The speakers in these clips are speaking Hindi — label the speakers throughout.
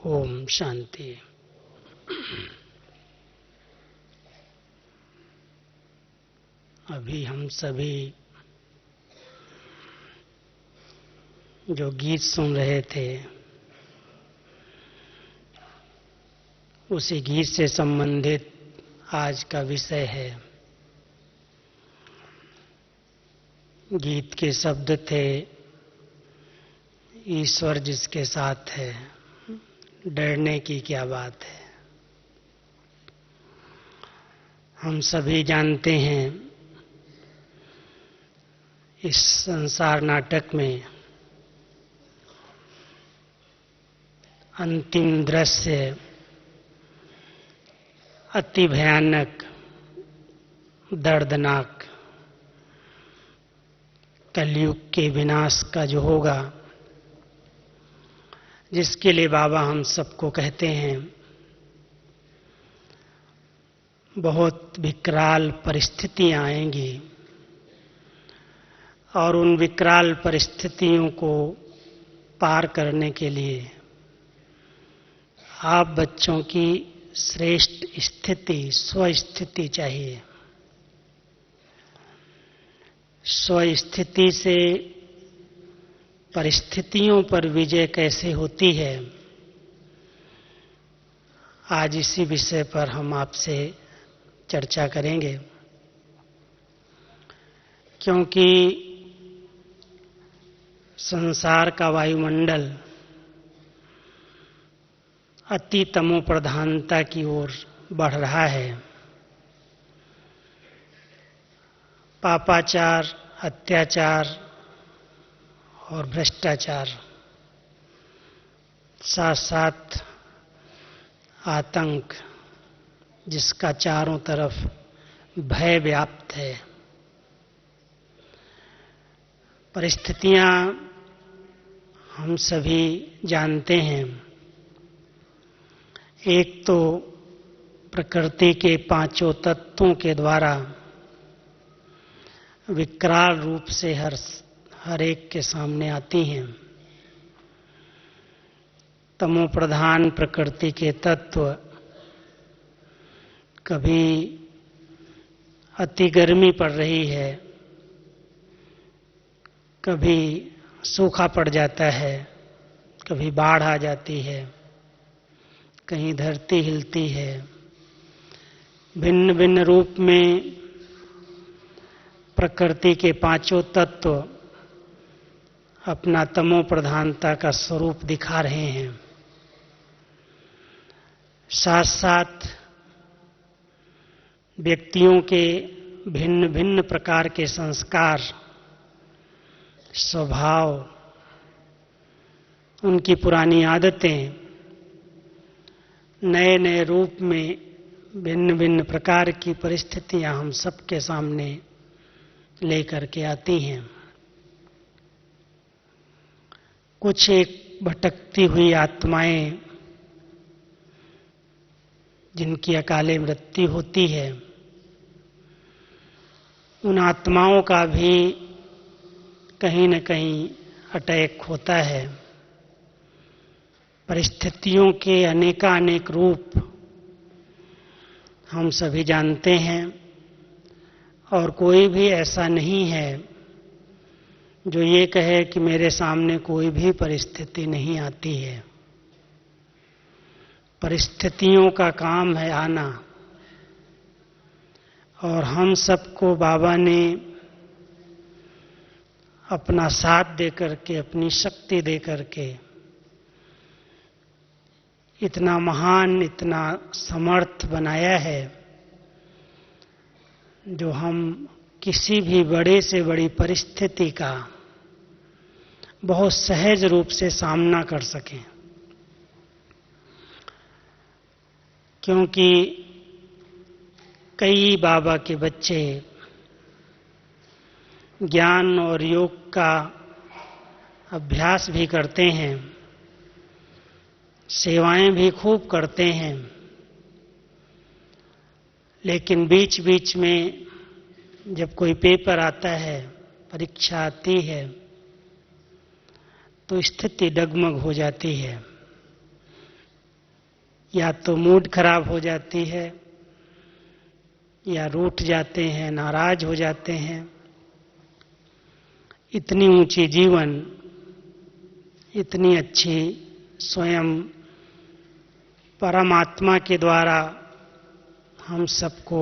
Speaker 1: ओम शांति। अभी हम सभी जो गीत सुन रहे थे उसी गीत से संबंधित आज का विषय है। गीत के शब्द थे, ईश्वर जिसके साथ है डरने की क्या बात है। हम सभी जानते हैं इस संसार नाटक में अंतिम दृश्य अति भयानक, दर्दनाक कलयुग के विनाश का जो होगा, जिसके लिए बाबा हम सबको कहते हैं बहुत विकराल परिस्थितियां आएंगी और उन विकराल परिस्थितियों को पार करने के लिए आप बच्चों की श्रेष्ठ स्थिति, स्वस्थिति चाहिए। स्वस्थिति से परिस्थितियों पर विजय कैसे होती है, आज इसी विषय पर हम आपसे चर्चा करेंगे। क्योंकि संसार का वायुमंडल अति तमो प्रधानता की ओर बढ़ रहा है। पापाचार, अत्याचार और भ्रष्टाचार, साथ साथ आतंक जिसका चारों तरफ भय व्याप्त है। परिस्थितियां हम सभी जानते हैं। एक तो प्रकृति के पांचों तत्वों के द्वारा विकराल रूप से हर एक के सामने आती हैं। तमो प्रधान प्रकृति के तत्व कभी अति गर्मी पड़ रही है, कभी सूखा पड़ जाता है, कभी बाढ़ आ जाती है, कहीं धरती हिलती है। भिन्न भिन्न रूप में प्रकृति के पांचों तत्व अपना तमो प्रधानता का स्वरूप दिखा रहे हैं। साथ साथ व्यक्तियों के भिन्न भिन्न प्रकार के संस्कार, स्वभाव, उनकी पुरानी आदतें नए नए रूप में भिन्न भिन्न प्रकार की परिस्थितियां हम सबके सामने लेकर के आती हैं। कुछ एक भटकती हुई आत्माएं जिनकी अकाले मृत्यु होती है, उन आत्माओं का भी कहीं न कहीं अटैक होता है। परिस्थितियों के अनेकानेक रूप हम सभी जानते हैं और कोई भी ऐसा नहीं है जो ये कहे कि मेरे सामने कोई भी परिस्थिति नहीं आती है। परिस्थितियों का काम है आना, और हम सबको बाबा ने अपना साथ दे करके, अपनी शक्ति दे करके इतना महान, इतना समर्थ बनाया है जो हम किसी भी बड़े से बड़ी परिस्थिति का बहुत सहज रूप से सामना कर सकें। क्योंकि कई बाबा के बच्चे ज्ञान और योग का अभ्यास भी करते हैं, सेवाएं भी खूब करते हैं, लेकिन बीच बीच में जब कोई पेपर आता है, परीक्षा आती है, तो स्थिति डगमग हो जाती है। या तो मूड खराब हो जाती है, या रूठ जाते हैं, नाराज हो जाते हैं। इतनी ऊंची जीवन, इतनी अच्छी स्वयं परमात्मा के द्वारा हम सबको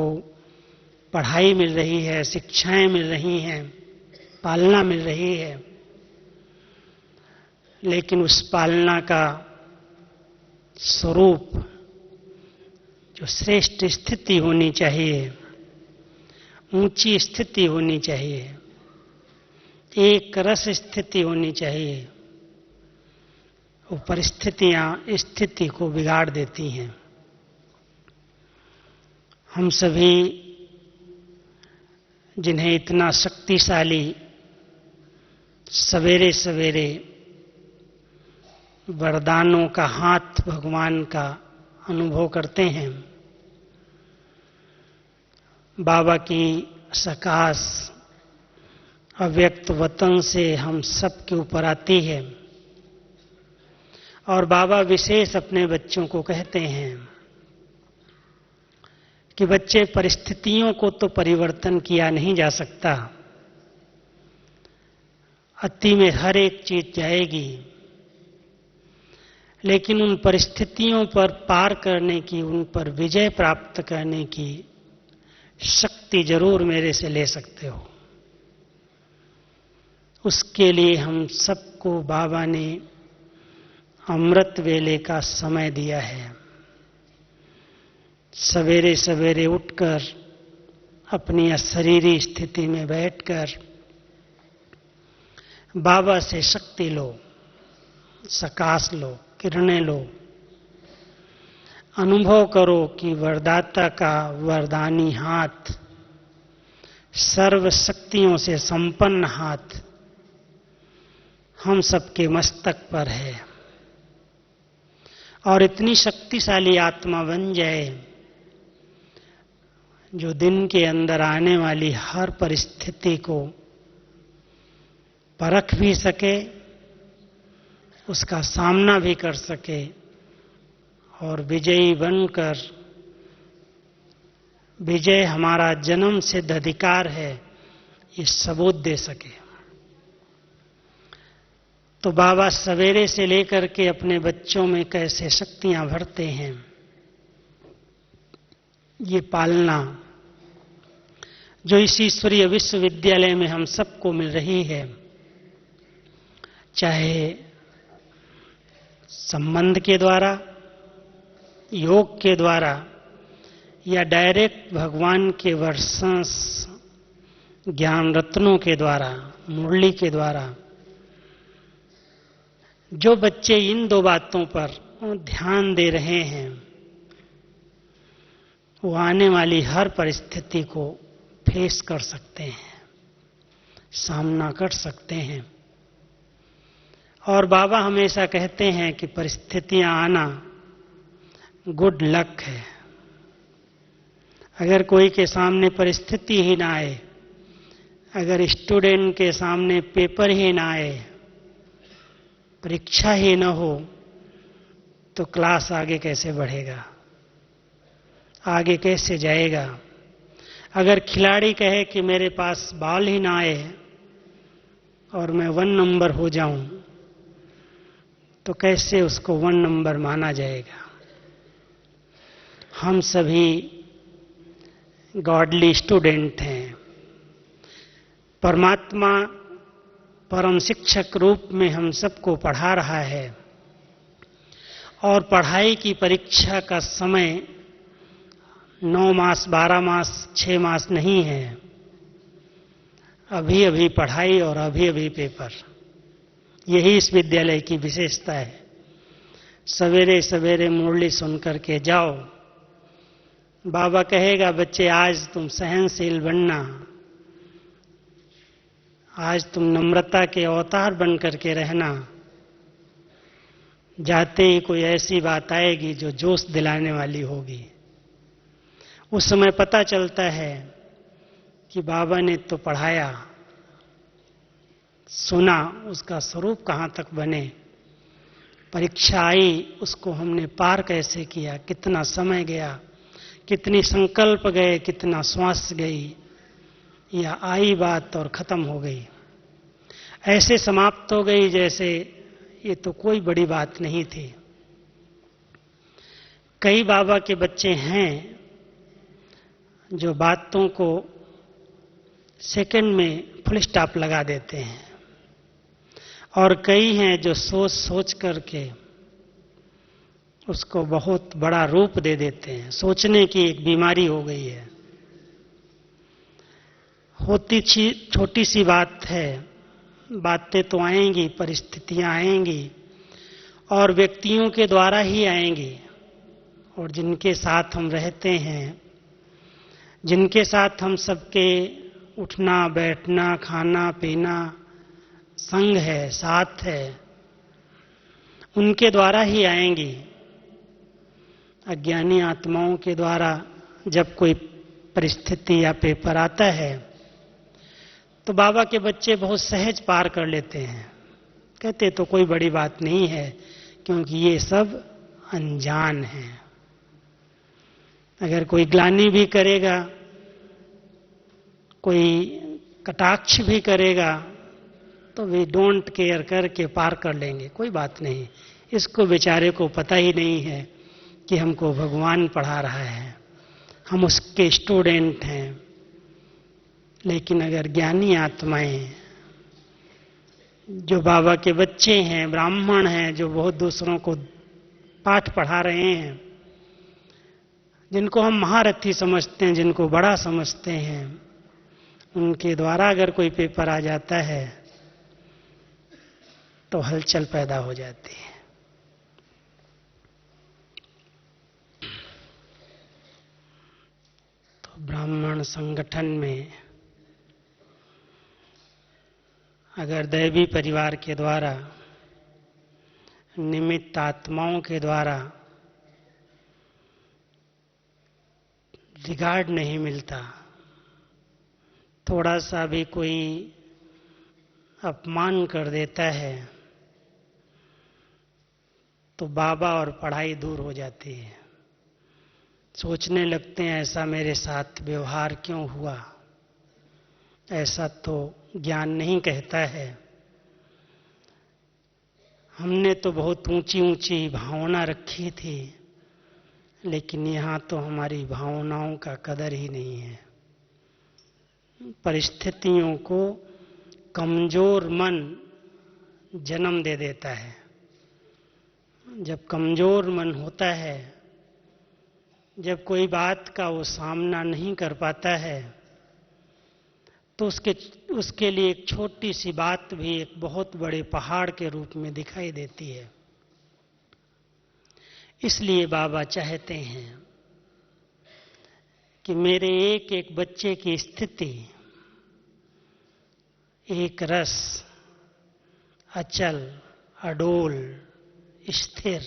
Speaker 1: पढ़ाई मिल रही है, शिक्षाएं मिल रही हैं, पालना मिल रही है, लेकिन उस पालना का स्वरूप जो श्रेष्ठ स्थिति होनी चाहिए, ऊंची स्थिति होनी चाहिए, एक रस स्थिति होनी चाहिए, वो परिस्थितियां स्थिति को बिगाड़ देती हैं। हम सभी जिन्हें इतना शक्तिशाली सवेरे सवेरे वरदानों का हाथ भगवान का अनुभव करते हैं, बाबा की सकाश अव्यक्त वतन से हम सब के ऊपर आती है, और बाबा विशेष अपने बच्चों को कहते हैं कि बच्चे, परिस्थितियों को तो परिवर्तन किया नहीं जा सकता, अति में हर एक चीज जाएगी, लेकिन उन परिस्थितियों पर पार करने की, उन पर विजय प्राप्त करने की शक्ति जरूर मेरे से ले सकते हो। उसके लिए हम सबको बाबा ने अमृत वेले का समय दिया है। सवेरे सवेरे उठकर अपनी अशरीरी स्थिति में बैठकर बाबा से शक्ति लो, सकाश लो, किरणें लो, अनुभव करो कि वरदाता का वरदानी हाथ, सर्व शक्तियों से संपन्न हाथ हम सबके मस्तक पर है, और इतनी शक्तिशाली आत्मा बन जाए जो दिन के अंदर आने वाली हर परिस्थिति को परख भी सके, उसका सामना भी कर सके, और विजयी बनकर, विजय हमारा जन्म सिद्ध अधिकार है, ये सबूत दे सके। तो बाबा सवेरे से लेकर के अपने बच्चों में कैसे शक्तियां भरते हैं, ये पालना जो इस ईश्वरीय विश्वविद्यालय में हम सबको मिल रही है, चाहे संबंध के द्वारा, योग के द्वारा, या डायरेक्ट भगवान के वर्षंस ज्ञान रत्नों के द्वारा, मुरली के द्वारा, जो बच्चे इन दो बातों पर ध्यान दे रहे हैं, वो आने वाली हर परिस्थिति को फेस कर सकते हैं, सामना कर सकते हैं। और बाबा हमेशा कहते हैं कि परिस्थितियां आना गुड लक है। अगर कोई के सामने परिस्थिति ही ना आए, अगर स्टूडेंट के सामने पेपर ही ना आए, परीक्षा ही न हो, तो क्लास आगे कैसे बढ़ेगा, आगे कैसे जाएगा। अगर खिलाड़ी कहे कि मेरे पास बॉल ही ना आए और मैं 1 नंबर हो जाऊं, तो कैसे उसको 1 नंबर माना जाएगा। हम सभी गॉडली स्टूडेंट हैं। परमात्मा परम शिक्षक रूप में हम सबको पढ़ा रहा है, और पढ़ाई की परीक्षा का समय 9 मास, 12 मास, 6 मास नहीं है। अभी अभी पढ़ाई और अभी अभी पेपर, यही इस विद्यालय की विशेषता है। सवेरे सवेरे मुरली सुन करके जाओ, बाबा कहेगा बच्चे आज तुम सहनशील बनना, आज तुम नम्रता के अवतार बन करके रहना। जाते ही कोई ऐसी बात आएगी जो जोश दिलाने वाली होगी। उस समय पता चलता है कि बाबा ने तो पढ़ाया, सुना, उसका स्वरूप कहां तक बने, परीक्षा आई, उसको हमने पार कैसे किया, कितना समय गया, कितनी संकल्प गए, कितना श्वास गई, या आई बात और खत्म हो गई, ऐसे समाप्त हो गई जैसे ये तो कोई बड़ी बात नहीं थी। कई बाबा के बच्चे हैं जो बातों को सेकंड में फुल स्टॉप लगा देते हैं, और कई हैं जो सोच सोच करके उसको बहुत बड़ा रूप दे देते हैं। सोचने की एक बीमारी हो गई है। होती छोटी सी बात है, बातें तो आएंगी, परिस्थितियां आएंगी और व्यक्तियों के द्वारा ही आएंगी, और जिनके साथ हम रहते हैं, जिनके साथ हम सबके उठना बैठना खाना पीना संग है, साथ है, उनके द्वारा ही आएंगी। अज्ञानी आत्माओं के द्वारा जब कोई परिस्थिति या पेपर आता है तो बाबा के बच्चे बहुत सहज पार कर लेते हैं, कहते तो कोई बड़ी बात नहीं है क्योंकि ये सब अनजान है। अगर कोई ग्लानि भी करेगा, कोई कटाक्ष भी करेगा, तो वे डोंट केयर करके पार कर लेंगे, कोई बात नहीं। इसको बेचारे को पता ही नहीं है कि हमको भगवान पढ़ा रहा है, हम उसके स्टूडेंट हैं। लेकिन अगर ज्ञानी आत्माएं जो बाबा के बच्चे हैं, ब्राह्मण हैं, जो बहुत दूसरों को पाठ पढ़ा रहे हैं, जिनको हम महारथी समझते हैं, जिनको बड़ा समझते हैं, उनके द्वारा अगर कोई पेपर आ जाता है तो हलचल पैदा हो जाती है। तो ब्राह्मण संगठन में अगर दैवी परिवार के द्वारा, निमित्त आत्माओं के द्वारा रिगार्ड नहीं मिलता, थोड़ा सा भी कोई अपमान कर देता है, तो बाबा और पढ़ाई दूर हो जाती है। सोचने लगते हैं ऐसा मेरे साथ व्यवहार क्यों हुआ, ऐसा तो ज्ञान नहीं कहता है। हमने तो बहुत ऊंची ऊंची भावना रखी थी, लेकिन यहाँ तो हमारी भावनाओं का कदर ही नहीं है। परिस्थितियों को कमजोर मन जन्म दे देता है। जब कमजोर मन होता है, जब कोई बात का वो सामना नहीं कर पाता है, तो उसके लिए एक छोटी सी बात भी एक बहुत बड़े पहाड़ के रूप में दिखाई देती है। इसलिए बाबा चाहते हैं कि मेरे एक एक बच्चे की स्थिति एक रस, अचल, अडोल, स्थिर,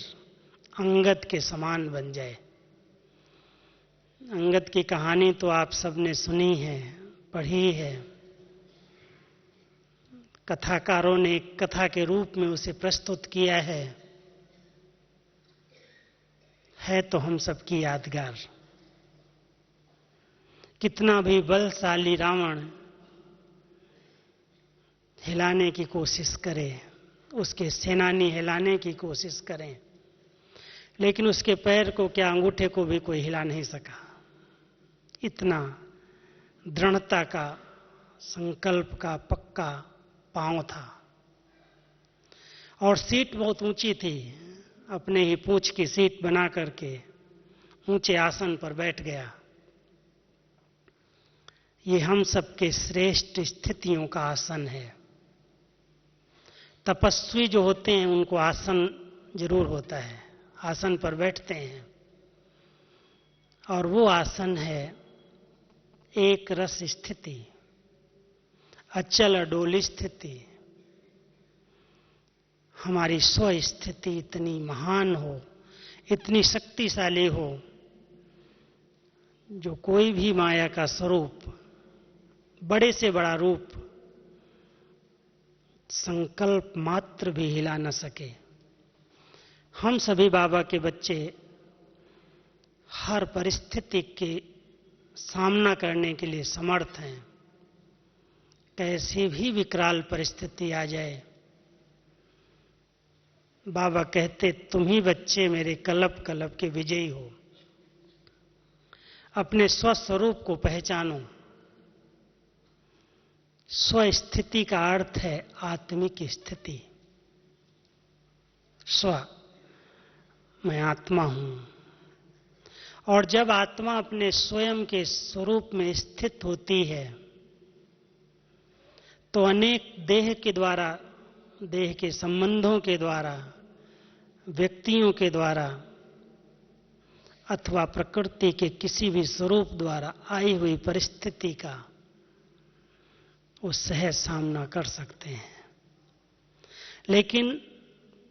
Speaker 1: अंगद के समान बन जाए। अंगद की कहानी तो आप सबने सुनी है, पढ़ी है। कथाकारों ने एक कथा के रूप में उसे प्रस्तुत किया है तो हम सबकी यादगार। कितना भी बलशाली रावण हिलाने की कोशिश करे, उसके सेनानी हिलाने की कोशिश करें, लेकिन उसके पैर को क्या, अंगूठे को भी कोई हिला नहीं सका। इतना दृढ़ता का, संकल्प का पक्का पांव था। और सीट बहुत ऊंची थी, अपने ही पूंछ की सीट बना करके ऊंचे आसन पर बैठ गया। ये हम सबके श्रेष्ठ स्थितियों का आसन है। तपस्वी जो होते हैं उनको आसन जरूर होता है, आसन पर बैठते हैं, और वो आसन है एक रस स्थिति, अचल अडोल स्थिति। हमारी स्व स्थिति इतनी महान हो, इतनी शक्तिशाली हो, जो कोई भी माया का स्वरूप, बड़े से बड़ा रूप, संकल्प मात्र भी हिला न सके। हम सभी बाबा के बच्चे हर परिस्थिति के सामना करने के लिए समर्थ हैं। कैसी भी विकराल परिस्थिति आ जाए, बाबा कहते तुम ही बच्चे मेरे कलप कलप के विजयी हो। अपने स्वस्वरूप को पहचानो। स्वस्थिति का अर्थ है आत्मिक स्थिति। स्व, मैं आत्मा हूं। और जब आत्मा अपने स्वयं के स्वरूप में स्थित होती है तो अनेक देह के द्वारा, देह के संबंधों के द्वारा, व्यक्तियों के द्वारा अथवा प्रकृति के किसी भी स्वरूप द्वारा आई हुई परिस्थिति का वो सहज सामना कर सकते हैं। लेकिन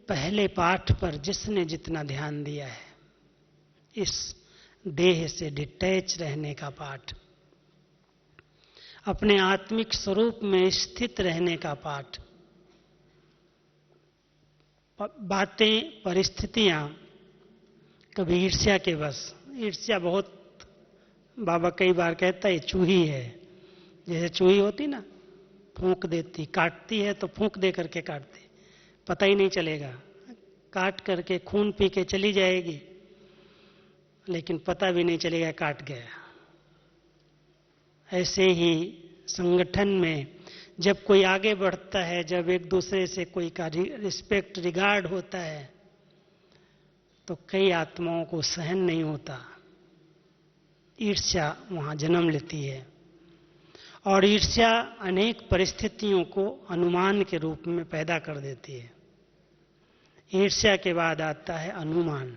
Speaker 1: पहले पाठ पर जिसने जितना ध्यान दिया है, इस देह से डिटैच रहने का पाठ, अपने आत्मिक स्वरूप में स्थित रहने का पाठ, बातें, परिस्थितियां कभी ईर्ष्या के बस, ईर्ष्या बहुत, बाबा कई बार कहता है चूही है। जैसे चूही होती ना, फूंक देती, काटती है तो फूंक दे करके काटती, पता ही नहीं चलेगा, काट करके खून पी के चली जाएगी लेकिन पता भी नहीं चलेगा काट गया। ऐसे ही संगठन में जब कोई आगे बढ़ता है, जब एक दूसरे से कोई का रिस्पेक्ट, रिगार्ड होता है, तो कई आत्माओं को सहन नहीं होता, ईर्ष्या वहां जन्म लेती है। और ईर्ष्या अनेक परिस्थितियों को अनुमान के रूप में पैदा कर देती है। ईर्ष्या के बाद आता है अनुमान,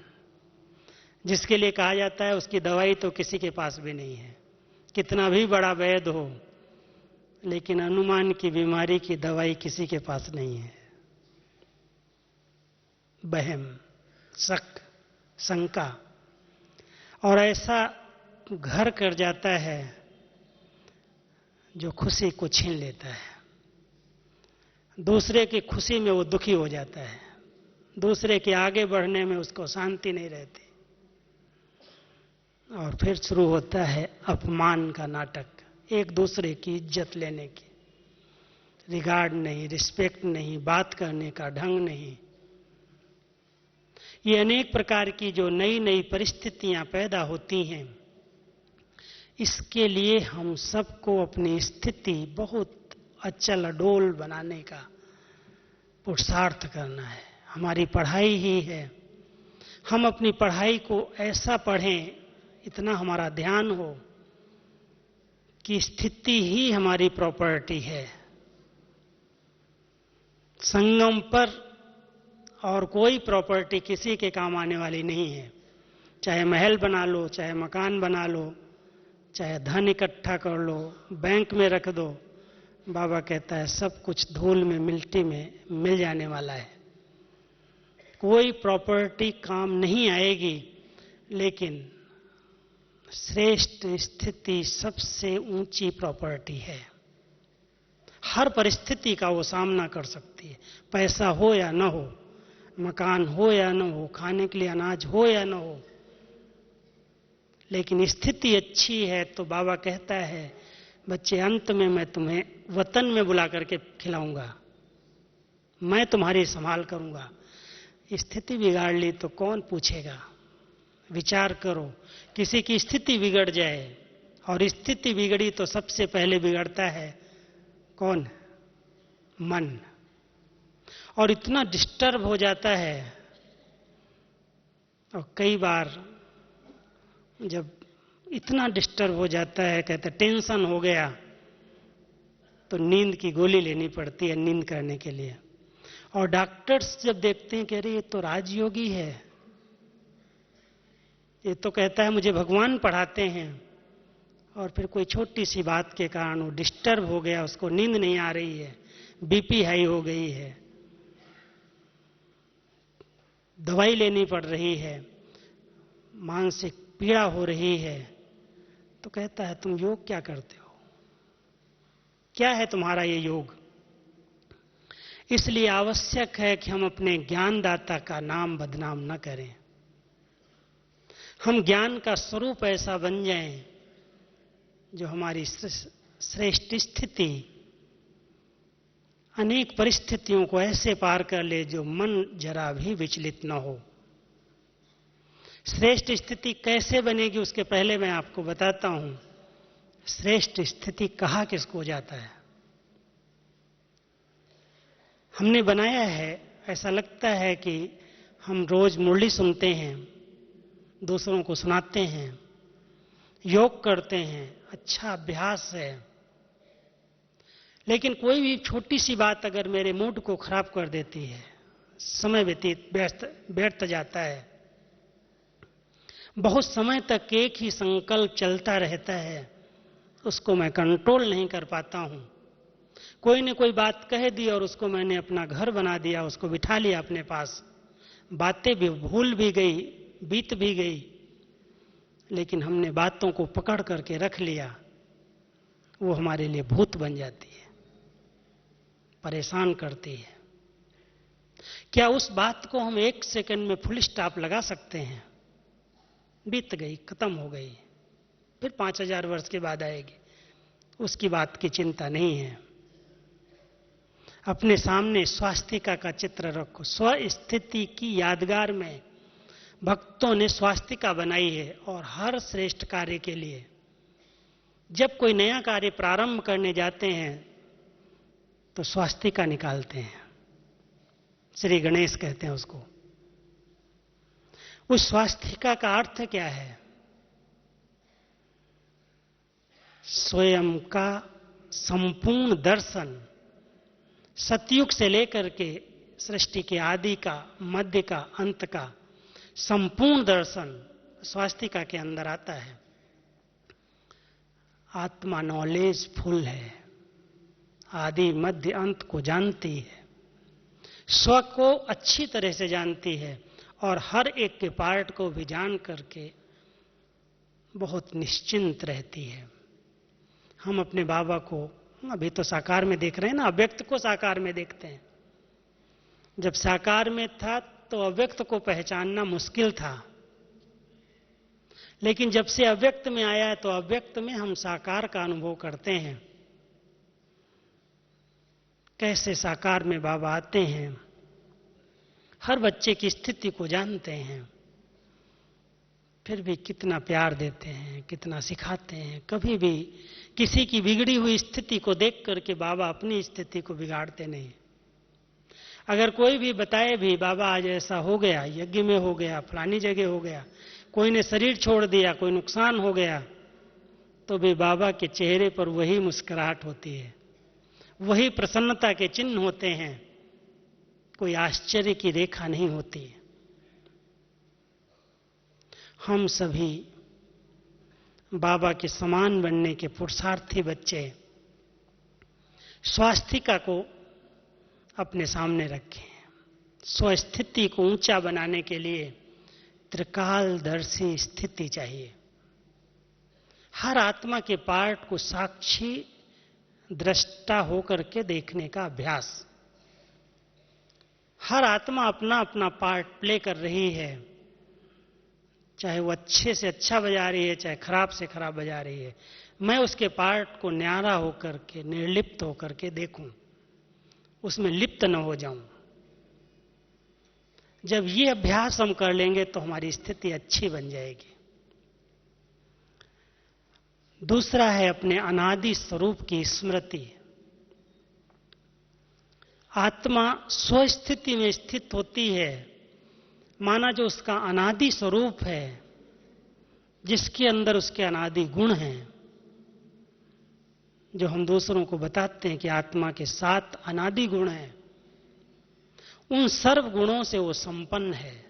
Speaker 1: जिसके लिए कहा जाता है उसकी दवाई तो किसी के पास भी नहीं है, कितना भी बड़ा वैद्य हो, लेकिन अनुमान की बीमारी की दवाई किसी के पास नहीं है। वहम, शक, शंका, और ऐसा घर कर जाता है जो खुशी को छीन लेता है। दूसरे की खुशी में वो दुखी हो जाता है, दूसरे के आगे बढ़ने में उसको शांति नहीं रहती, और फिर शुरू होता है अपमान का नाटक, एक दूसरे की इज्जत लेने की, रिगार्ड नहीं, रिस्पेक्ट नहीं, बात करने का ढंग नहीं। ये अनेक प्रकार की जो नई नई परिस्थितियां पैदा होती हैं, इसके लिए हम सबको अपनी स्थिति बहुत अचल अडोल बनाने का पुरुषार्थ करना है। हमारी पढ़ाई ही है, हम अपनी पढ़ाई को ऐसा पढ़ें, इतना हमारा ध्यान हो कि स्थिति ही हमारी प्रॉपर्टी है। संगम पर और कोई प्रॉपर्टी किसी के काम आने वाली नहीं है। चाहे महल बना लो, चाहे मकान बना लो, चाहे धन इकट्ठा कर लो, बैंक में रख दो, बाबा कहता है सब कुछ धूल में, मिट्टी में मिल जाने वाला है। कोई प्रॉपर्टी काम नहीं आएगी, लेकिन श्रेष्ठ स्थिति सबसे ऊंची प्रॉपर्टी है। हर परिस्थिति का वो सामना कर सकती है, पैसा हो या न हो, मकान हो या न हो, खाने के लिए अनाज हो या न हो, लेकिन स्थिति अच्छी है तो बाबा कहता है बच्चे, अंत में मैं तुम्हें वतन में बुला करके खिलाऊंगा, मैं तुम्हारी संभाल करूंगा। स्थिति बिगाड़ ली तो कौन पूछेगा? विचार करो, किसी की स्थिति बिगड़ जाए, और स्थिति बिगड़ी तो सबसे पहले बिगड़ता है कौन? मन। और इतना डिस्टर्ब हो जाता है, और कई बार जब इतना डिस्टर्ब हो जाता है, कहते टेंशन हो गया, तो नींद की गोली लेनी पड़ती है नींद करने के लिए। और डॉक्टर्स जब देखते हैं कि अरे ये तो राजयोगी है, ये तो कहता है मुझे भगवान पढ़ाते हैं, और फिर कोई छोटी सी बात के कारण वो डिस्टर्ब हो गया, उसको नींद नहीं आ रही है, बीपी हाई हो गई है, दवाई लेनी पड़ रही है, मानसिक पीड़ा हो रही है, तो कहता है तुम योग क्या करते हो? क्या है तुम्हारा ये योग? इसलिए आवश्यक है कि हम अपने ज्ञानदाता का नाम बदनाम न करें। हम ज्ञान का स्वरूप ऐसा बन जाएं जो हमारी श्रेष्ठ स्थिति, अनेक परिस्थितियों को ऐसे पार कर ले जो मन जरा भी विचलित न हो। श्रेष्ठ स्थिति कैसे बनेगी उसके पहले मैं आपको बताता हूं, श्रेष्ठ स्थिति कहा किसको जाता है। हमने बनाया है, ऐसा लगता है कि हम रोज मुरली सुनते हैं, दूसरों को सुनाते हैं, योग करते हैं, अच्छा अभ्यास है, लेकिन कोई भी छोटी सी बात अगर मेरे मूड को खराब कर देती है, समय व्यर्थ जाता है, बहुत समय तक एक ही संकल्प चलता रहता है, उसको मैं कंट्रोल नहीं कर पाता हूं। कोई ने कोई बात कह दी और उसको मैंने अपना घर बना दिया, उसको बिठा लिया अपने पास, बातें भी भूल भी गई, बीत भी गई, लेकिन हमने बातों को पकड़ करके रख लिया, वो हमारे लिए भूत बन जाती है, परेशान करती है। क्या उस बात को हम एक सेकंड में फुल स्टॉप लगा सकते हैं? बीत गई, खत्म हो गई, फिर 5000 वर्ष के बाद आएगी, उसकी बात की चिंता नहीं है। अपने सामने स्वास्तिका का चित्र रखो। स्वस्थिति की यादगार में भक्तों ने स्वास्तिका बनाई है, और हर श्रेष्ठ कार्य के लिए जब कोई नया कार्य प्रारंभ करने जाते हैं तो स्वास्तिका निकालते हैं। श्री गणेश कहते हैं उसको। उस स्वास्तिका का अर्थ क्या है? स्वयं का संपूर्ण दर्शन, सतयुग से लेकर के सृष्टि के आदि का, मध्य का, अंत का संपूर्ण दर्शन स्वास्तिका के अंदर आता है। आत्मा नॉलेज फुल है, आदि मध्य अंत को जानती है, स्व को अच्छी तरह से जानती है, और हर एक के पार्ट को भी जान करके बहुत निश्चिंत रहती है। हम अपने बाबा को अभी तो साकार में देख रहे हैं ना, अव्यक्त को साकार में देखते हैं। जब साकार में था तो अव्यक्त को पहचानना मुश्किल था, लेकिन जब से अव्यक्त में आया तो अव्यक्त में हम साकार का अनुभव करते हैं। कैसे साकार में बाबा आते हैं, हर बच्चे की स्थिति को जानते हैं, फिर भी कितना प्यार देते हैं, कितना सिखाते हैं। कभी भी किसी की बिगड़ी हुई स्थिति को देख करके बाबा अपनी स्थिति को बिगाड़ते नहीं। अगर कोई भी बताए भी बाबा आज ऐसा हो गया, यज्ञ में हो गया, फलानी जगह हो गया, कोई ने शरीर छोड़ दिया, कोई नुकसान हो गया, तो भी बाबा के चेहरे पर वही मुस्कुराहट होती है, वही प्रसन्नता के चिन्ह होते हैं, कोई आश्चर्य की रेखा नहीं होती। हम सभी बाबा के समान बनने के पुरुषार्थी बच्चे स्वास्तिका को अपने सामने रखें। स्वस्थिति को ऊंचा बनाने के लिए त्रिकालदर्शी स्थिति चाहिए। हर आत्मा के पार्ट को साक्षी दृष्टा होकर के देखने का अभ्यास। हर आत्मा अपना अपना पार्ट प्ले कर रही है, चाहे वो अच्छे से अच्छा बजा रही है, चाहे खराब से खराब बजा रही है। मैं उसके पार्ट को न्यारा होकर के, निर्लिप्त होकर के देखूं, उसमें लिप्त न हो जाऊं। जब ये अभ्यास हम कर लेंगे तो हमारी स्थिति अच्छी बन जाएगी। दूसरा है अपने अनादि स्वरूप की स्मृति। आत्मा स्वस्थिति में स्थित होती है, माना जो उसका अनादि स्वरूप है, जिसके अंदर उसके अनादि गुण हैं, जो हम दूसरों को बताते हैं कि आत्मा के 7 अनादि गुण हैं, उन सर्व गुणों से वो संपन्न है।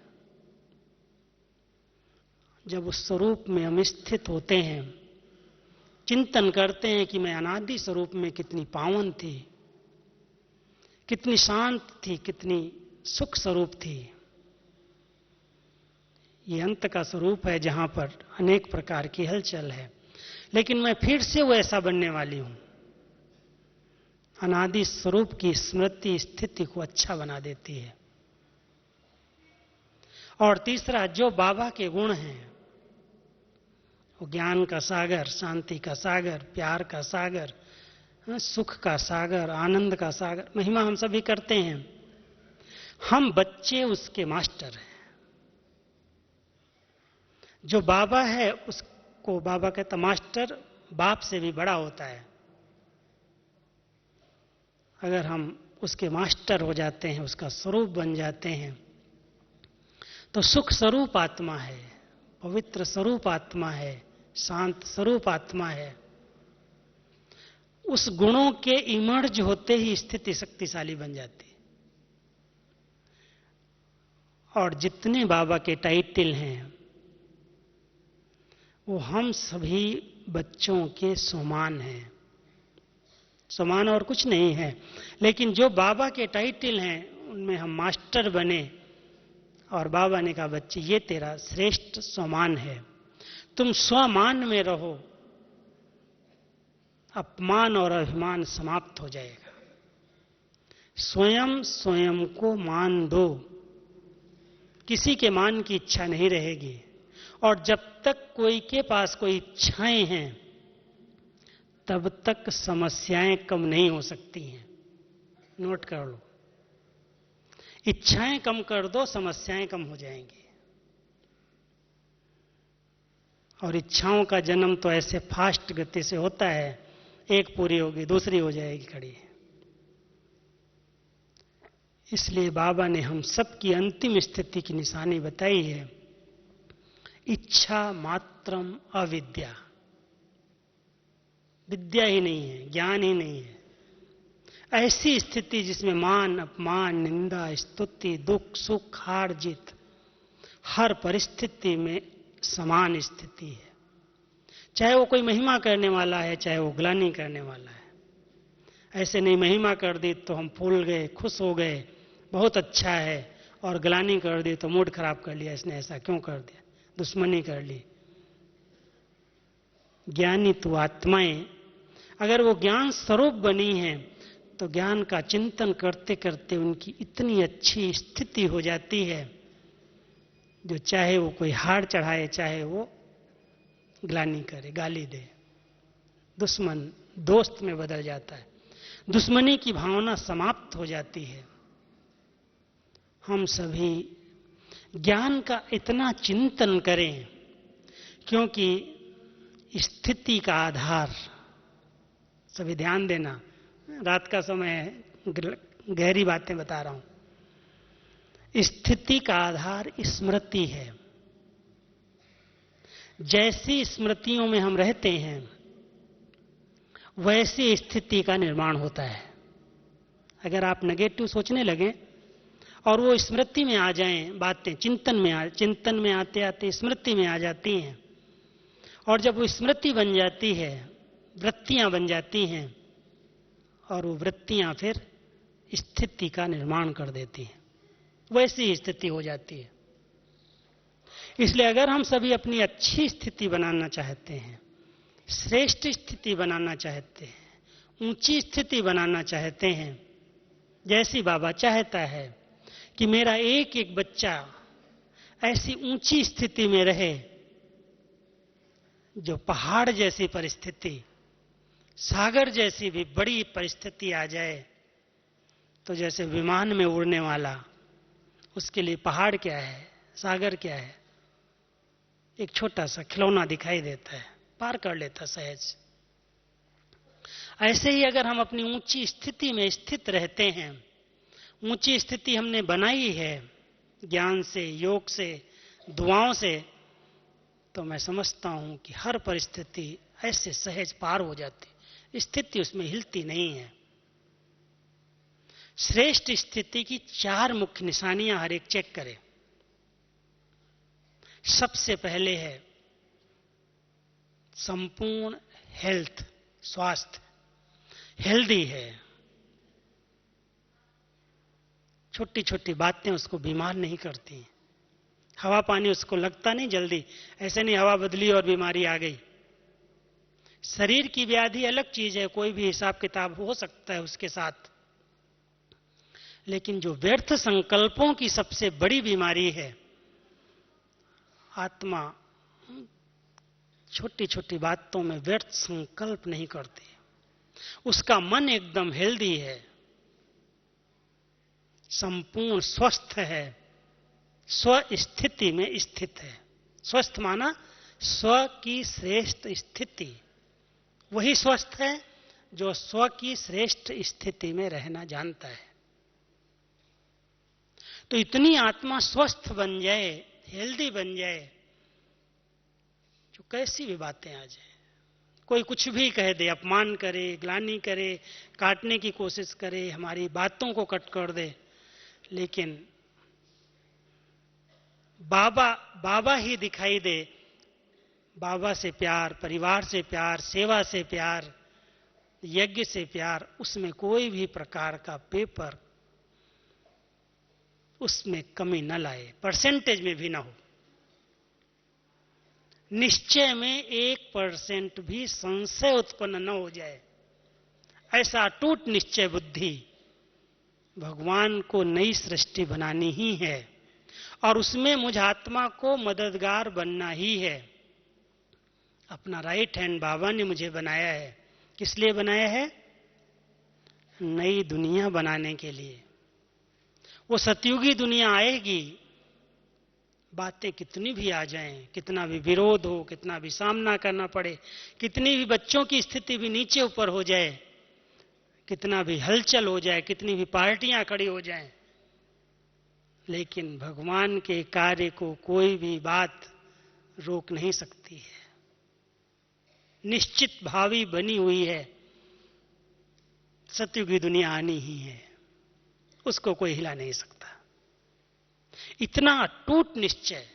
Speaker 1: जब उस स्वरूप में हम स्थित होते हैं, चिंतन करते हैं कि मैं अनादि स्वरूप में कितनी पावन थी, कितनी शांत थी, कितनी सुख स्वरूप थी। ये अंत का स्वरूप है जहां पर अनेक प्रकार की हलचल है, लेकिन मैं फिर से वो ऐसा बनने वाली हूं। अनादि स्वरूप की स्मृति स्थिति को अच्छा बना देती है। और तीसरा, जो बाबा के गुण हैं, वो ज्ञान का सागर, शांति का सागर, प्यार का सागर, सुख का सागर, आनंद का सागर, महिमा हम सभी करते हैं। हम बच्चे उसके मास्टर हैं। जो बाबा है उसको बाबा कहता, मास्टर बाप से भी बड़ा होता है। अगर हम उसके मास्टर हो जाते हैं, उसका स्वरूप बन जाते हैं, तो सुख स्वरूप आत्मा है, पवित्र स्वरूप आत्मा है, शांत स्वरूप आत्मा है। उस गुणों के इमर्ज होते ही स्थिति शक्तिशाली बन जाती है। और जितने बाबा के टाइटल हैं वो हम सभी बच्चों के समान हैं, समान और कुछ नहीं है। लेकिन जो बाबा के टाइटल हैं उनमें हम मास्टर बने, और बाबा ने कहा, बच्चे ये तेरा श्रेष्ठ समान है, तुम स्वमान में रहो, अपमान और अभिमान समाप्त हो जाएगा। स्वयं स्वयं को मान दो, किसी के मान की इच्छा नहीं रहेगी। और जब तक कोई के पास कोई इच्छाएं हैं तब तक समस्याएं कम नहीं हो सकती हैं। नोट कर लो, इच्छाएं कम कर दो, समस्याएं कम हो जाएंगी। और इच्छाओं का जन्म तो ऐसे फास्ट गति से होता है, एक पूरी होगी दूसरी हो जाएगी खड़ी। इसलिए बाबा ने हम सबकी अंतिम स्थिति की निशानी बताई है, इच्छा मात्रम अविद्या। विद्या ही नहीं है, ज्ञान ही नहीं है। ऐसी स्थिति जिसमें मान अपमान, निंदा स्तुति, दुख सुख, हार जीत, हर परिस्थिति में समान स्थिति है। चाहे वो कोई महिमा करने वाला है, चाहे वो ग्लानि करने वाला है। ऐसे नहीं महिमा कर दी तो हम फूल गए, खुश हो गए, बहुत अच्छा है, और ग्लानि कर दी तो मूड खराब कर लिया, इसने ऐसा क्यों कर दिया, दुश्मनी कर ली। ज्ञानी तो आत्माएं अगर वो ज्ञान स्वरूप बनी है तो ज्ञान का चिंतन करते करते उनकी इतनी अच्छी स्थिति हो जाती है, जो चाहे वो कोई हार चढ़ाए, चाहे वो ग्लानि करे, गाली दे, दुश्मन दोस्त में बदल जाता है, दुश्मनी की भावना समाप्त हो जाती है। हम सभी ज्ञान का इतना चिंतन करें, क्योंकि स्थिति का आधार, सभी ध्यान देना, रात का समय है, गहरी बातें बता रहा हूं। स्थिति का आधार स्मृति है। जैसी स्मृतियों में हम रहते हैं वैसी स्थिति का निर्माण होता है। अगर आप नेगेटिव सोचने लगें और वो स्मृति में आ जाएं, बातें चिंतन में आते आते स्मृति में आ जाती हैं, और जब वो स्मृति बन जाती है, वृत्तियां बन जाती हैं, और वो वृत्तियां फिर स्थिति का निर्माण कर देती हैं, वैसी स्थिति हो जाती है। इसलिए अगर हम सभी अपनी अच्छी स्थिति बनाना चाहते हैं, श्रेष्ठ स्थिति बनाना चाहते हैं, ऊंची स्थिति बनाना चाहते हैं, जैसी बाबा चाहता है कि मेरा एक एक बच्चा ऐसी ऊंची स्थिति में रहे, जो पहाड़ जैसी परिस्थिति, सागर जैसी भी बड़ी परिस्थिति आ जाए तो जैसे विमान में उड़ने वाला, उसके लिए पहाड़ क्या है, सागर क्या है, एक छोटा सा खिलौना दिखाई देता है, पार कर लेता सहज। ऐसे ही अगर हम अपनी ऊंची स्थिति में स्थित रहते हैं, ऊंची स्थिति हमने बनाई है ज्ञान से, योग से, दुआओं से, तो मैं समझता हूं कि हर परिस्थिति ऐसे सहज पार हो जाती, स्थिति उसमें हिलती नहीं है। श्रेष्ठ स्थिति की 4 मुख्य निशानियां हर एक चेक करें। सबसे पहले है संपूर्ण हेल्थ, स्वास्थ्य, हेल्दी है। छोटी छोटी बातें उसको बीमार नहीं करती, हवा पानी उसको लगता नहीं जल्दी, ऐसे नहीं हवा बदली और बीमारी आ गई। शरीर की व्याधि अलग चीज है, कोई भी हिसाब किताब हो सकता है उसके साथ, लेकिन जो व्यर्थ संकल्पों की सबसे बड़ी बीमारी है, आत्मा छोटी छोटी बातों में व्यर्थ संकल्प नहीं करती, उसका मन एकदम हेल्दी है, संपूर्ण स्वस्थ है, स्व स्थिति में स्थित है। स्वस्थ माना स्व की श्रेष्ठ स्थिति, वही स्वस्थ है जो स्व की श्रेष्ठ स्थिति में रहना जानता है। तो इतनी आत्मा स्वस्थ बन जाए, हेल्दी बन जाए, जो कैसी भी बातें आ जाए, कोई कुछ भी कह दे, अपमान करे, ग्लानि करे, काटने की कोशिश करे, हमारी बातों को कट कर दे, लेकिन बाबा बाबा ही दिखाई दे, बाबा से प्यार, परिवार से प्यार, सेवा से प्यार, यज्ञ से प्यार, उसमें कोई भी प्रकार का पेपर उसमें कमी न लाए, परसेंटेज में भी ना हो, निश्चय में 1% भी संशय उत्पन्न न हो जाए, ऐसा अटूट निश्चय बुद्धि। भगवान को नई सृष्टि बनानी ही है और उसमें मुझ आत्मा को मददगार बनना ही है। अपना राइट हैंड बाबा ने मुझे बनाया है, किस लिए बनाया है? नई दुनिया बनाने के लिए। वो सतयुगी दुनिया आएगी, बातें कितनी भी आ जाएं, कितना भी विरोध हो, कितना भी सामना करना पड़े, कितनी भी बच्चों की स्थिति भी नीचे ऊपर हो जाए, कितना भी हलचल हो जाए, कितनी भी पार्टियां खड़ी हो जाएं, लेकिन भगवान के कार्य को कोई भी बात रोक नहीं सकती है। निश्चित भावी बनी हुई है, सतयुगी दुनिया आनी ही है, उसको कोई हिला नहीं सकता। इतना अटूट निश्चय,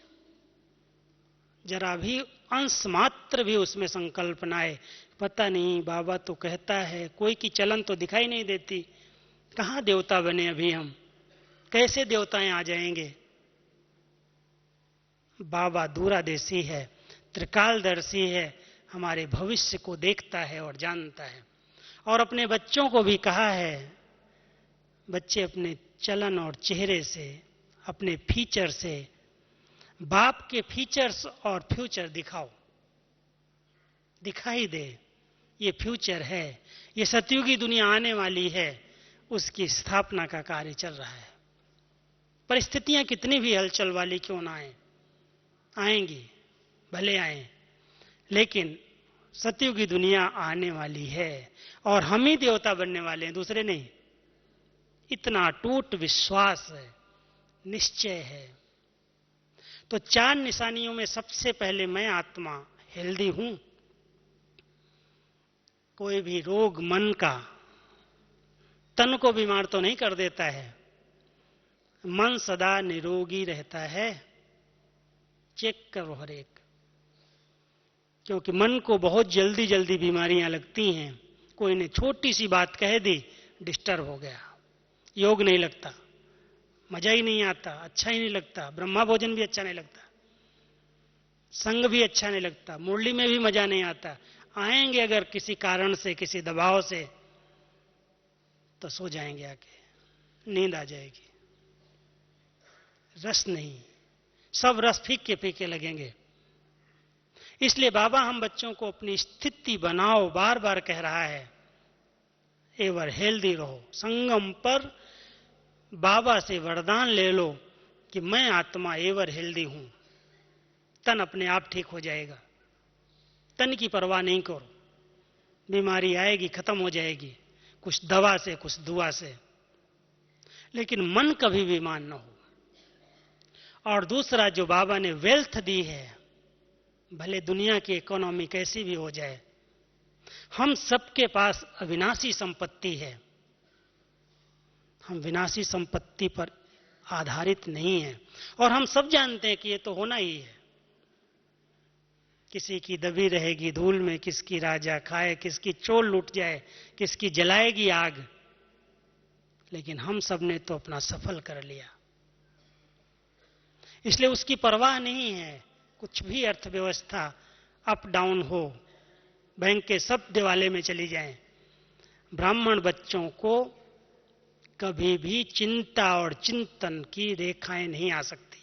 Speaker 1: जरा भी अंश मात्र भी उसमें संकल्प न आए, पता नहीं बाबा तो कहता है, कोई की चलन तो दिखाई नहीं देती, कहां देवता बने अभी हम, कैसे देवताएं आ जाएंगे? बाबा दूरादेशी है, त्रिकालदर्शी है, हमारे भविष्य को देखता है और जानता है। और अपने बच्चों को भी कहा है, बच्चे अपने चलन और चेहरे से, अपने फीचर से बाप के फीचर्स और फ्यूचर दिखाओ, दिखाई दे ये फ्यूचर है, ये सतयुगी दुनिया आने वाली है, उसकी स्थापना का कार्य चल रहा है। परिस्थितियां कितनी भी हलचल वाली क्यों ना आए, आएंगी, भले आए, लेकिन सतयुगी दुनिया आने वाली है और हम ही देवता बनने वाले हैं, दूसरे नहीं। इतना अटूट विश्वास है, निश्चय है। तो 4 निशानियों में सबसे पहले मैं आत्मा हेल्दी हूं। कोई भी रोग मन का तन को बीमार तो नहीं कर देता है, मन सदा निरोगी रहता है। चेक करो हर एक, क्योंकि मन को बहुत जल्दी जल्दी बीमारियां लगती हैं। कोई ने छोटी सी बात कह दी, डिस्टर्ब हो गया, योग नहीं लगता, मजा ही नहीं आता, अच्छा ही नहीं लगता, ब्रह्मा भोजन भी अच्छा नहीं लगता, संग भी अच्छा नहीं लगता, मुरली में भी मजा नहीं आता। आएंगे अगर किसी कारण से, किसी दबाव से, तो सो जाएंगे, आके नींद आ जाएगी, रस नहीं, सब रस फीके फीके लगेंगे। इसलिए बाबा हम बच्चों को अपनी स्थिति बनाओ बार बार कह रहा है, एवर हेल्दी रहो। संगम पर बाबा से वरदान ले लो कि मैं आत्मा एवर हेल्दी हूं, तन अपने आप ठीक हो जाएगा, तन की परवाह नहीं करो, बीमारी आएगी खत्म हो जाएगी, कुछ दवा से कुछ दुआ से, लेकिन मन कभी बीमार न हो। और दूसरा, जो बाबा ने वेल्थ दी है, भले दुनिया की इकोनॉमी कैसी भी हो जाए, हम सबके पास अविनाशी संपत्ति है, हम विनाशी संपत्ति पर आधारित नहीं है। और हम सब जानते हैं कि ये तो होना ही है, किसी की दबी रहेगी धूल में, किसकी राजा खाए, किसकी चोल लूट जाए, किसकी जलाएगी आग, लेकिन हम सब ने तो अपना सफल कर लिया। इसलिए उसकी परवाह नहीं है, कुछ भी अर्थव्यवस्था अप डाउन हो, बैंक के सब दिवाले में चली जाएं, ब्राह्मण बच्चों को कभी भी चिंता और चिंतन की रेखाएं नहीं आ सकती।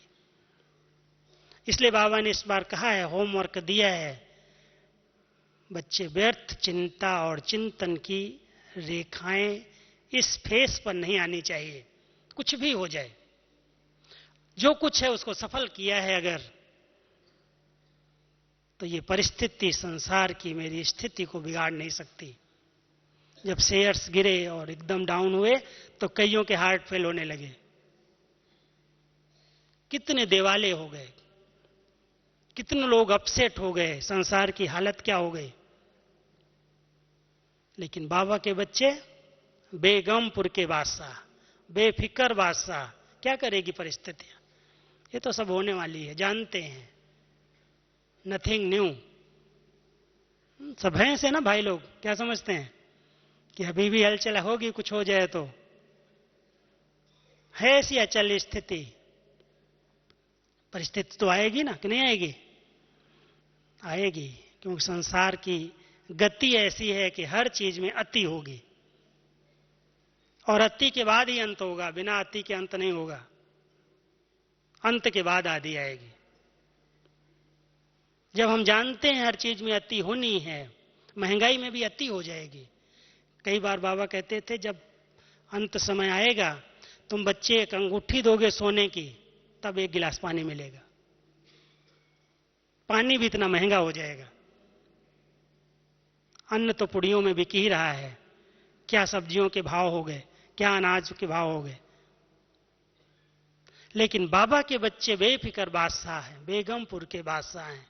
Speaker 1: इसलिए बाबा ने इस बार कहा है, होमवर्क दिया है, बच्चे व्यर्थ चिंता और चिंतन की रेखाएं इस फेस पर नहीं आनी चाहिए। कुछ भी हो जाए, जो कुछ है उसको सफल किया है अगर, तो ये परिस्थिति संसार की मेरी स्थिति को बिगाड़ नहीं सकती। जब शेयर्स गिरे और एकदम डाउन हुए तो कईयों के हार्ट फेल होने लगे, कितने दिवाले हो गए, कितने लोग अपसेट हो गए, संसार की हालत क्या हो गई। लेकिन बाबा के बच्चे बेगमपुर के बादशाह, बेफिक्र बादशाह, क्या करेगी परिस्थितियां, ये तो सब होने वाली है, जानते हैं, नथिंग न्यू। सब हैं से ना भाई लोग, क्या समझते हैं कि अभी भी हलचल होगी, कुछ हो जाए तो है ऐसी अचल स्थिति, परिस्थिति तो आएगी ना, कि नहीं आएगी, आएगी, क्योंकि संसार की गति ऐसी है कि हर चीज में अति होगी और अति के बाद ही अंत होगा, बिना अति के अंत नहीं होगा, अंत के बाद आदि आएगी। जब हम जानते हैं हर चीज में अति होनी है, महंगाई में भी अति हो जाएगी। कई बार बाबा कहते थे, जब अंत समय आएगा तुम बच्चे एक अंगूठी दोगे सोने की, तब एक गिलास पानी मिलेगा, पानी भी इतना महंगा हो जाएगा। अन्न तो पुड़ियों में बिक ही रहा है, क्या सब्जियों के भाव हो गए, क्या अनाज के भाव हो गए। लेकिन बाबा के बच्चे बेफिक्र बादशाह हैं, बेगमपुर के बादशाह हैं,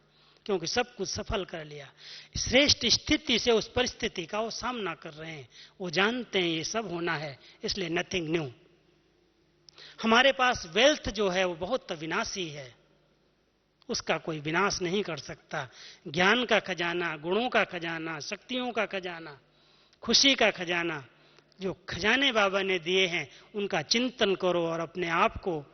Speaker 1: क्योंकि सब कुछ सफल कर लिया। श्रेष्ठ स्थिति से उस परिस्थिति का वो सामना कर रहे हैं, वो जानते हैं ये सब होना है, इसलिए नथिंग न्यू। हमारे पास वेल्थ जो है वो बहुत अविनाशी है, उसका कोई विनाश नहीं कर सकता। ज्ञान का खजाना, गुणों का खजाना, शक्तियों का खजाना, खुशी का खजाना, जो खजाने बाबा ने दिए हैं उनका चिंतन करो और अपने आप को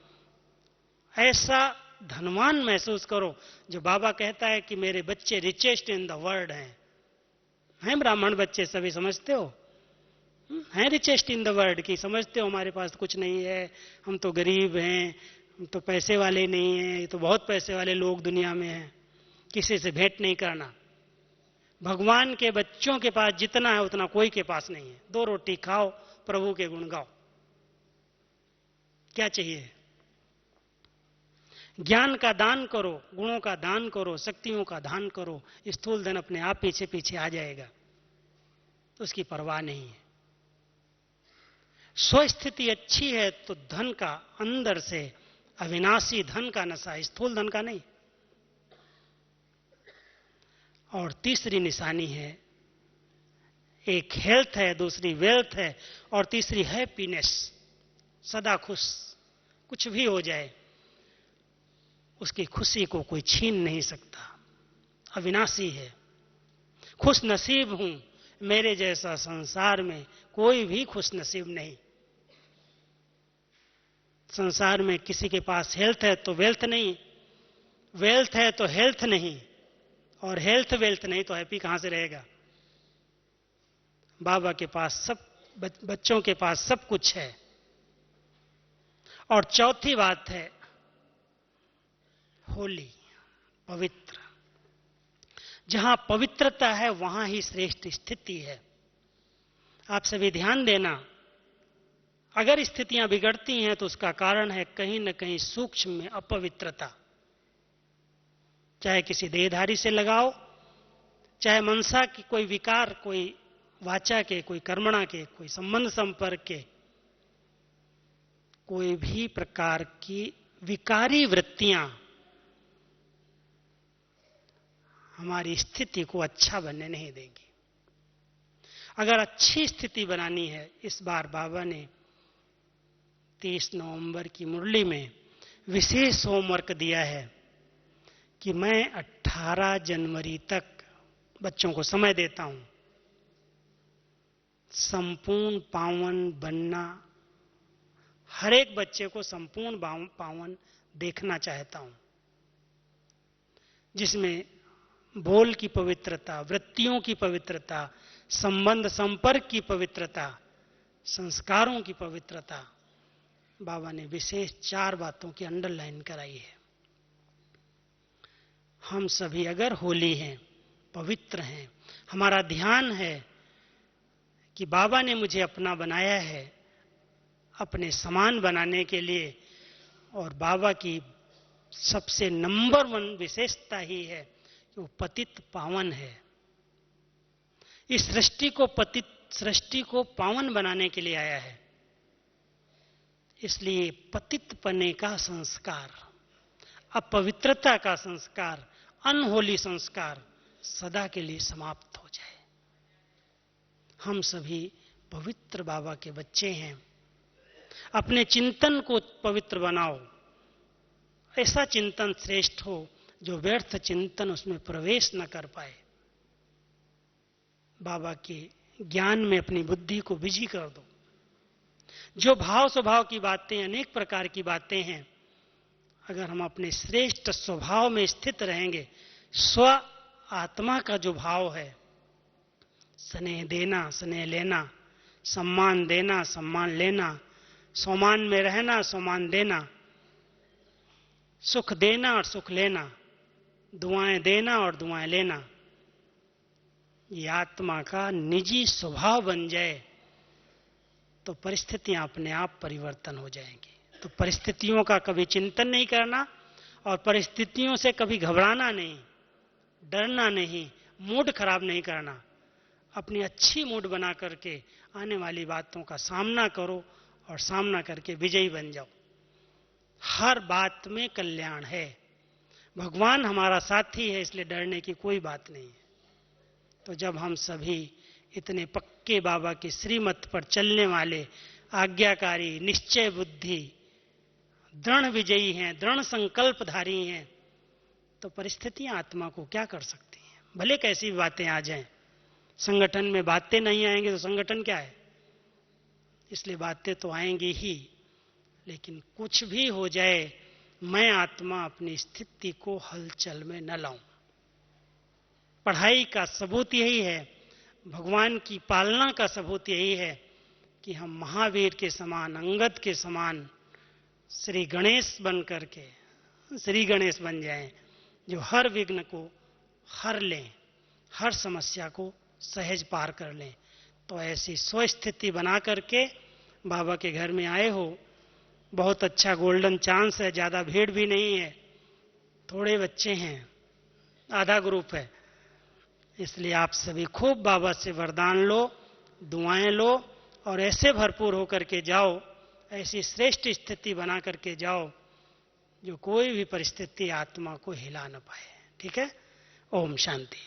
Speaker 1: ऐसा धनवान महसूस करो। जो बाबा कहता है कि मेरे बच्चे रिचेस्ट इन द वर्ल्ड हैं ब्राह्मण बच्चे, सभी समझते हो, हैं रिचेस्ट इन द वर्ल्ड की, समझते हो हमारे पास कुछ नहीं है, हम तो गरीब हैं, हम तो पैसे वाले नहीं हैं, ये तो बहुत पैसे वाले लोग दुनिया में हैं, किसी से भेंट नहीं करना। भगवान के बच्चों के पास जितना है उतना कोई के पास नहीं है। 2 रोटी खाओ, प्रभु के गुण गाओ, क्या चाहिए। ज्ञान का दान करो, गुणों का दान करो, शक्तियों का दान करो, स्थूल धन अपने आप पीछे पीछे आ जाएगा, तो उसकी परवाह नहीं है। स्वस्थिति अच्छी है तो धन का अंदर से अविनाशी धन का नशा, स्थूल धन का नहीं। और तीसरी निशानी है, एक हेल्थ है, दूसरी वेल्थ है और तीसरी हैप्पीनेस, सदा खुश। कुछ भी हो जाए उसकी खुशी को कोई छीन नहीं सकता, अविनाशी है। खुश नसीब हूं, मेरे जैसा संसार में कोई भी खुश नसीब नहीं। संसार में किसी के पास हेल्थ है तो वेल्थ नहीं, वेल्थ है तो हेल्थ नहीं, और हेल्थ वेल्थ नहीं तो हैप्पी कहां से रहेगा। बाबा के पास सब, बच्चों के पास सब कुछ है। और चौथी बात है होली, पवित्र। जहां पवित्रता है वहां ही श्रेष्ठ स्थिति है। आप सभी ध्यान देना, अगर स्थितियां बिगड़ती हैं तो उसका कारण है कहीं न कहीं सूक्ष्म में अपवित्रता। चाहे किसी देहधारी से लगाओ, चाहे मनसा की कोई विकार, कोई वाचा के, कोई कर्मणा के, कोई संबंध संपर्क के, कोई भी प्रकार की विकारी वृत्तियां हमारी स्थिति को अच्छा बनने नहीं देगी। अगर अच्छी स्थिति बनानी है, इस बार बाबा ने 30 नवंबर की मुरली में विशेष होमवर्क दिया है कि मैं 18 जनवरी तक बच्चों को समय देता हूं संपूर्ण पावन बनना। हर एक बच्चे को संपूर्ण पावन देखना चाहता हूं, जिसमें बोल की पवित्रता, वृत्तियों की पवित्रता, संबंध संपर्क की पवित्रता, संस्कारों की पवित्रता, बाबा ने विशेष 4 बातों की अंडरलाइन कराई है। हम सभी अगर होली हैं, पवित्र हैं, हमारा ध्यान है कि बाबा ने मुझे अपना बनाया है अपने समान बनाने के लिए, और बाबा की सबसे नंबर 1 विशेषता ही है कि वो पतित पावन है। इस सृष्टि को पावन बनाने के लिए आया है। इसलिए पतित पने का संस्कार, अपवित्रता का संस्कार, अनहोली संस्कार सदा के लिए समाप्त हो जाए। हम सभी पवित्र बाबा के बच्चे हैं। अपने चिंतन को पवित्र बनाओ। ऐसा चिंतन श्रेष्ठ हो जो व्यर्थ चिंतन उसमें प्रवेश न कर पाए। बाबा के ज्ञान में अपनी बुद्धि को बिजी कर दो। जो भाव स्वभाव की बातें, अनेक प्रकार की बातें हैं, अगर हम अपने श्रेष्ठ स्वभाव में स्थित रहेंगे, स्व आत्मा का जो भाव है, स्नेह देना, स्नेह लेना, सम्मान देना, सम्मान लेना, सम्मान में रहना, सम्मान देना, सुख देना और सुख लेना, दुआएं देना और दुआएं लेना, ये आत्मा का निजी स्वभाव बन जाए तो परिस्थितियां अपने आप परिवर्तन हो जाएंगी। तो परिस्थितियों का कभी चिंतन नहीं करना और परिस्थितियों से कभी घबराना नहीं, डरना नहीं, मूड खराब नहीं करना। अपनी अच्छी मूड बना करके आने वाली बातों का सामना करो और सामना करके विजयी बन जाओ। हर बात में कल्याण है। भगवान हमारा साथी है, इसलिए डरने की कोई बात नहीं है। तो जब हम सभी इतने पक्के बाबा की श्रीमत पर चलने वाले, आज्ञाकारी, निश्चय बुद्धि, दृढ़ विजयी हैं, दृढ़ संकल्पधारी हैं, तो परिस्थितियां आत्मा को क्या कर सकती हैं? भले कैसी भी बातें आ जाएं। संगठन में बातें नहीं आएंगी तो संगठन क्या है? इसलिए बातें तो आएंगी ही, लेकिन कुछ भी हो जाए, मैं आत्मा अपनी स्थिति को हलचल में न लाऊं। पढ़ाई का सबूत यही है, भगवान की पालना का सबूत यही है कि हम महावीर के समान, अंगद के समान श्री गणेश बन करके श्री गणेश बन जाएं, जो हर विघ्न को हर लें, हर समस्या को सहज पार कर लें। तो ऐसी स्वस्थिति बना करके बाबा के घर में आए हो। बहुत अच्छा गोल्डन चांस है, ज्यादा भीड़ भी नहीं है, थोड़े बच्चे हैं, आधा ग्रुप है। इसलिए आप सभी खूब बाबा से वरदान लो, दुआएं लो और ऐसे भरपूर होकर के जाओ, ऐसी श्रेष्ठ स्थिति बना करके जाओ जो कोई भी परिस्थिति आत्मा को हिला न पाए। ठीक है? ओम शांति।